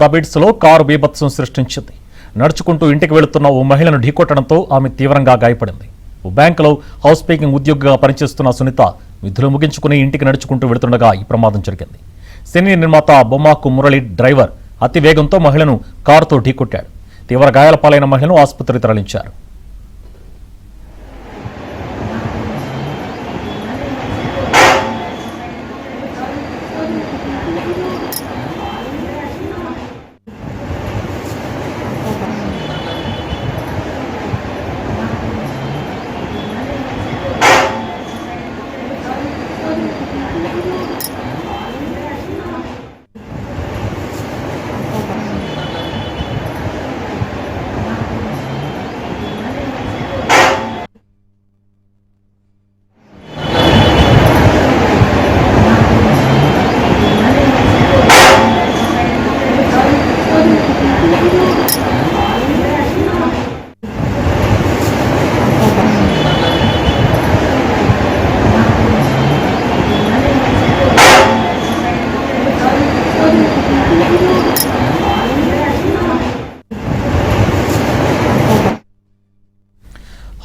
హైదరాబాద్ అబిడ్స్ లో కారు బీభత్సం సృష్టించింది. నడుచుకుంటూ ఇంటికి వెళుతున్న ఓ మహిళను ఢీకొట్టడంతో ఆమె తీవ్రంగా గాయపడింది. ఓ బ్యాంకులో హౌస్ కీపింగ్ ఉద్యోగిగా పనిచేస్తున్న సునీత విధులు ముగించుకుని ఇంటికి నడుచుకుంటూ వెళుతుండగా ఈ ప్రమాదం జరిగింది. సినీ నిర్మాత బొమ్మాకు మురళి డ్రైవర్ అతి వేగంతో మహిళను కారుతో ఢీకొట్టాడు. తీవ్ర గాయాల పాలైన మహిళను ఆసుపత్రికి తరలించారు.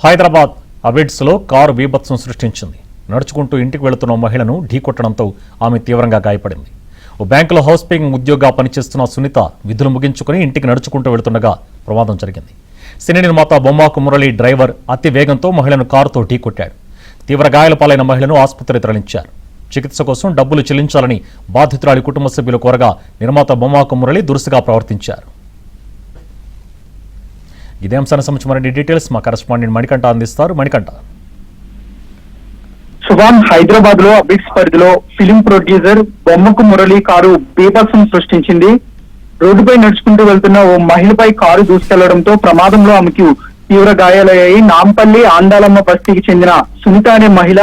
హైదరాబాద్ అబిడ్స్ లో కారు బీభత్సం సృష్టించింది. నడుచుకుంటూ ఇంటికి వెళుతున్న మహిళను ఢీకొట్టడంతో ఆమె తీవ్రంగా గాయపడింది. ఓ బ్యాంకులో హౌస్ కీపింగ్ ఉద్యోగిగా పనిచేస్తున్న సునీత విధులు ముగించుకుని ఇంటికి నడుచుకుంటూ వెళుతుండగా ప్రమాదం జరిగింది. సినీ నిర్మాత బొమ్మాకు మురళి డ్రైవర్ అతి వేగంతో మహిళను కారుతో ఢీకొట్టాడు. తీవ్ర గాయాల పాలైన మహిళను ఆసుపత్రికి తరలించారు. చికిత్స కోసం డబ్బులు చెల్లించాలని బాధితురాలి కుటుంబ సభ్యులు కోరగా నిర్మాత బొమ్మాకు మురళి దురుసుగా ప్రవర్తించారు. ఇదే అంశానికి సంబంధించి మరిన్ని డీటెయిల్స్ మా కరెస్పాండెంట్ మణికంఠ అందిస్తారు. మణికంఠ. సుభాన్, హైదరాబాద్ లో అబిడ్స్ పరిధిలో ఫిలిం ప్రొడ్యూసర్ బొమ్మకు మురళి కారు బీభత్సం సృష్టించింది. రోడ్డుపై నడుచుకుంటూ వెళ్తున్న ఓ మహిళపై కారు దూసుకెళ్లడంతో ప్రమాదంలో ఆమెకు తీవ్ర గాయాలయ్యాయి. నాంపల్లి ఆండాలమ్మ బస్తీకి చెందిన సునీత అనే మహిళ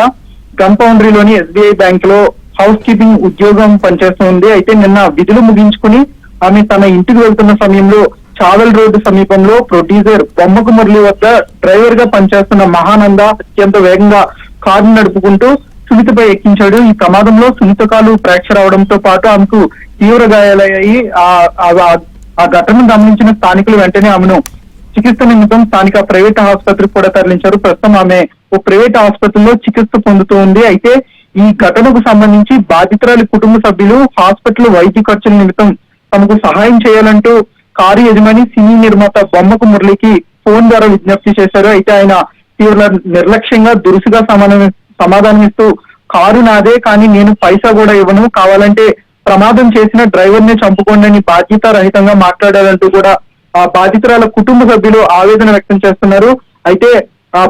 గంపౌండ్రీలోని ఎస్బీఐ బ్యాంక్ లో హౌస్ కీపింగ్ ఉద్యోగం పనిచేస్తుంది. అయితే నిన్న విధులు ముగించుకుని ఆమె తన ఇంటికి వెళ్తున్న సమయంలో చావల్ రోడ్డు సమీపంలో ప్రొడ్యూసర్ బొమ్మకు మురళి వద్ద డ్రైవర్ గా పనిచేస్తున్న మహానంద అత్యంత వేగంగా కారు నడుపుకుంటూ సునీతపై ఎక్కించాడు. ఈ ప్రమాదంలో సునీత కాలు ఫ్రాక్చర్ అవడంతో పాటు ఆమెకు తీవ్ర గాయాలయ్యాయి. ఆ ఘటనను గమనించిన స్థానికులు వెంటనే ఆమెను చికిత్స నిమిత్తం స్థానిక ప్రైవేట్ ఆసుపత్రికి కూడా తరలించారు. ప్రస్తుతం ఆమె ఓ ప్రైవేట్ ఆసుపత్రిలో చికిత్స పొందుతూ ఉంది. అయితే ఈ ఘటనకు సంబంధించి బాధితురాలి కుటుంబ సభ్యులు హాస్పిటల్ వైద్య ఖర్చుల నిమిత్తం తమకు సహాయం చేయాలంటూ కారు యజమాని సినీ నిర్మాత బొమ్మకు మురళికి ఫోన్ ద్వారా విజ్ఞప్తి చేశారు. అయితే ఆయన తీవ్ర నిర్లక్ష్యంగా దురుసుగా సమాధానమిస్తూ కారు నాదే, కానీ నేను పైసా కూడా ఇవ్వను, కావాలంటే ప్రమాదం చేసిన డ్రైవర్ ని చంపుకోండి అని బాధ్యత రహితంగా మాట్లాడాలంటూ కూడా ఆ బాధితురాల కుటుంబ సభ్యులు ఆవేదన వ్యక్తం చేస్తున్నారు. అయితే ఆ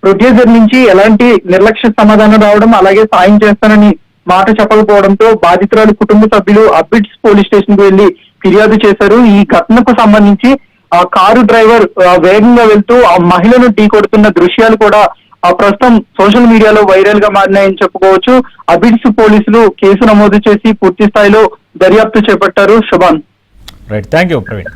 ప్రొడ్యూసర్ నుంచి ఎలాంటి నిర్లక్ష్య సమాధానం రావడం, అలాగే సాయం చేస్తానని మాట చెప్పకపోవడంతో బాధితురాలు కుటుంబ సభ్యులు అబిడ్స్ పోలీస్ స్టేషన్ కు వెళ్లి ఫిర్యాదు చేశారు. ఈ ఘటనకు సంబంధించి ఆ కారు డ్రైవర్ వేగంగా వెళ్తూ ఆ మహిళను ఢీకొడుతున్న దృశ్యాలు కూడా ప్రస్తుతం సోషల్ మీడియాలో వైరల్ గా మారినాయని చెప్పుకోవచ్చు. అబిడ్స్ పోలీసులు కేసు నమోదు చేసి పూర్తి స్థాయిలో దర్యాప్తు చేపట్టారు. Subhan. Right, thank you Praveen.